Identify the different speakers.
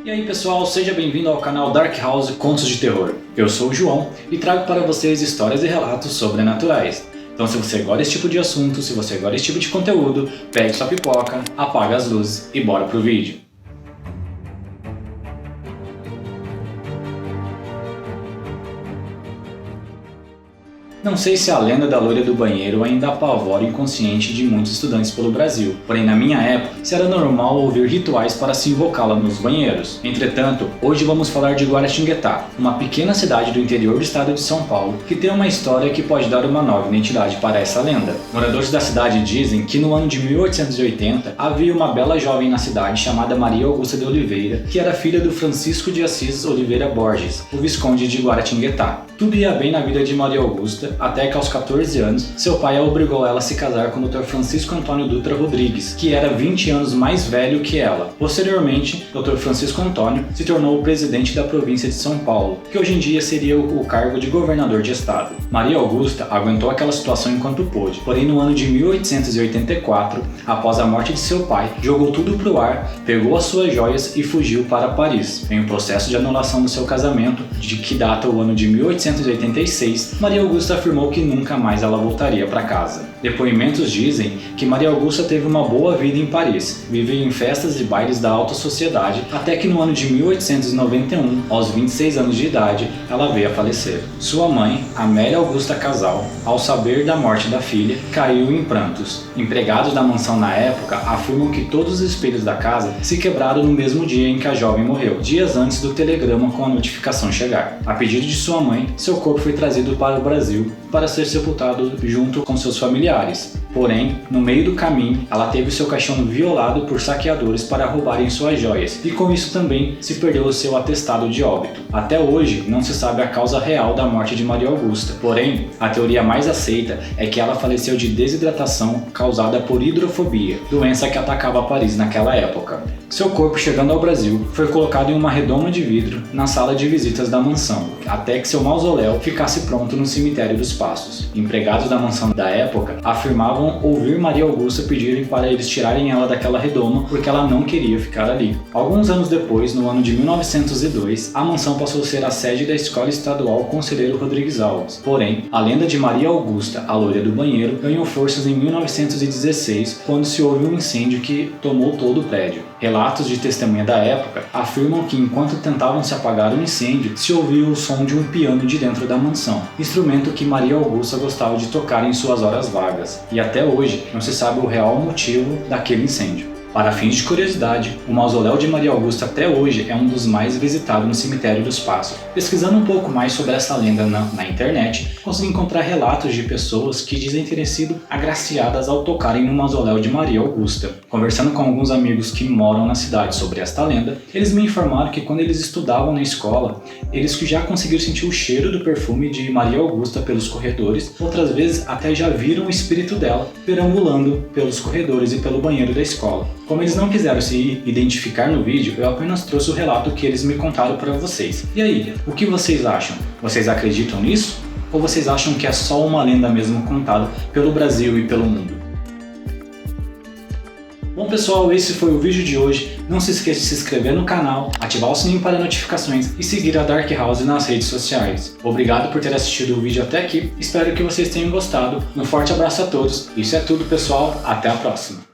Speaker 1: E aí pessoal, seja bem-vindo ao canal Dark House Contos de Terror. Eu sou o João e trago para vocês histórias e relatos sobrenaturais. Então se você gosta desse tipo de assunto, se você gosta desse tipo de conteúdo, pegue sua pipoca, apaga as luzes e bora pro vídeo. Não sei se a lenda da loira do banheiro ainda apavora o inconsciente de muitos estudantes pelo Brasil, porém na minha época, se era normal ouvir rituais para se invocá-la nos banheiros. Entretanto, hoje vamos falar de Guaratinguetá, uma pequena cidade do interior do estado de São Paulo, que tem uma história que pode dar uma nova identidade para essa lenda. Moradores da cidade dizem que no ano de 1880 havia uma bela jovem na cidade chamada Maria Augusta de Oliveira, que era filha do Francisco de Assis Oliveira Borges, o Visconde de Guaratinguetá. Tudo ia bem na vida de Maria Augusta, até que aos 14 anos, seu pai a obrigou ela a se casar com o Dr. Francisco Antônio Dutra Rodrigues, que era 20 anos mais velho que ela. Posteriormente, Dr. Francisco Antônio se tornou o presidente da província de São Paulo, que hoje em dia seria o cargo de governador de estado. Maria Augusta aguentou aquela situação enquanto pôde, porém no ano de 1884, após a morte de seu pai, jogou tudo pro ar, pegou as suas joias e fugiu para Paris. Em um processo de anulação do seu casamento, de que data o ano de 1886, Maria Augusta afirmou que nunca mais ela voltaria para casa. Depoimentos dizem que Maria Augusta teve uma boa vida em Paris, viveu em festas e bailes da alta sociedade, até que no ano de 1891, aos 26 anos de idade, ela veio a falecer. Sua mãe, Amélia Augusta Casal, ao saber da morte da filha, caiu em prantos. Empregados da mansão na época afirmam que todos os espelhos da casa se quebraram no mesmo dia em que a jovem morreu, dias antes do telegrama com a notificação chegar. A pedido de sua mãe, seu corpo foi trazido para o Brasil para ser sepultado junto com seus familiares. Porém, no meio do caminho, ela teve seu caixão violado por saqueadores para roubarem suas joias, e com isso também se perdeu o seu atestado de óbito. Até hoje, não se sabe a causa real da morte de Maria Augusta, porém, a teoria mais aceita é que ela faleceu de desidratação causada por hidrofobia, doença que atacava Paris naquela época. Seu corpo, chegando ao Brasil, foi colocado em uma redoma de vidro na sala de visitas da mansão, até que seu mausoléu ficasse pronto no cemitério dos Passos. Empregados da mansão da época afirmavam ouvir Maria Augusta pedirem para eles tirarem ela daquela redoma porque ela não queria ficar ali. Alguns anos depois, no ano de 1902, a mansão passou a ser a sede da Escola Estadual Conselheiro Rodrigues Alves. Porém, a lenda de Maria Augusta, a loira do banheiro, ganhou forças em 1916, quando se houve um incêndio que tomou todo o prédio. Relatos de testemunha da época afirmam que enquanto tentavam se apagar o incêndio, se ouvia o som de um piano de dentro da mansão, instrumento que Maria Augusta gostava de tocar em suas horas vagas, e até hoje não se sabe o real motivo daquele incêndio. Para fins de curiosidade, o mausoléu de Maria Augusta até hoje é um dos mais visitados no cemitério dos Passos. Pesquisando um pouco mais sobre essa lenda na internet, consegui encontrar relatos de pessoas que dizem terem sido agraciadas ao tocarem no mausoléu de Maria Augusta. Conversando com alguns amigos que moram na cidade sobre esta lenda, eles me informaram que quando eles estudavam na escola, eles já conseguiram sentir o cheiro do perfume de Maria Augusta pelos corredores, outras vezes até já viram o espírito dela perambulando pelos corredores e pelo banheiro da escola. Como eles não quiseram se identificar no vídeo, eu apenas trouxe o relato que eles me contaram para vocês. E aí, o que vocês acham? Vocês acreditam nisso? Ou vocês acham que é só uma lenda mesmo contada pelo Brasil e pelo mundo? Bom pessoal, esse foi o vídeo de hoje. Não se esqueça de se inscrever no canal, ativar o sininho para notificações e seguir a Dark House nas redes sociais. Obrigado por ter assistido o vídeo até aqui, espero que vocês tenham gostado. Um forte abraço a todos, isso é tudo pessoal, até a próxima!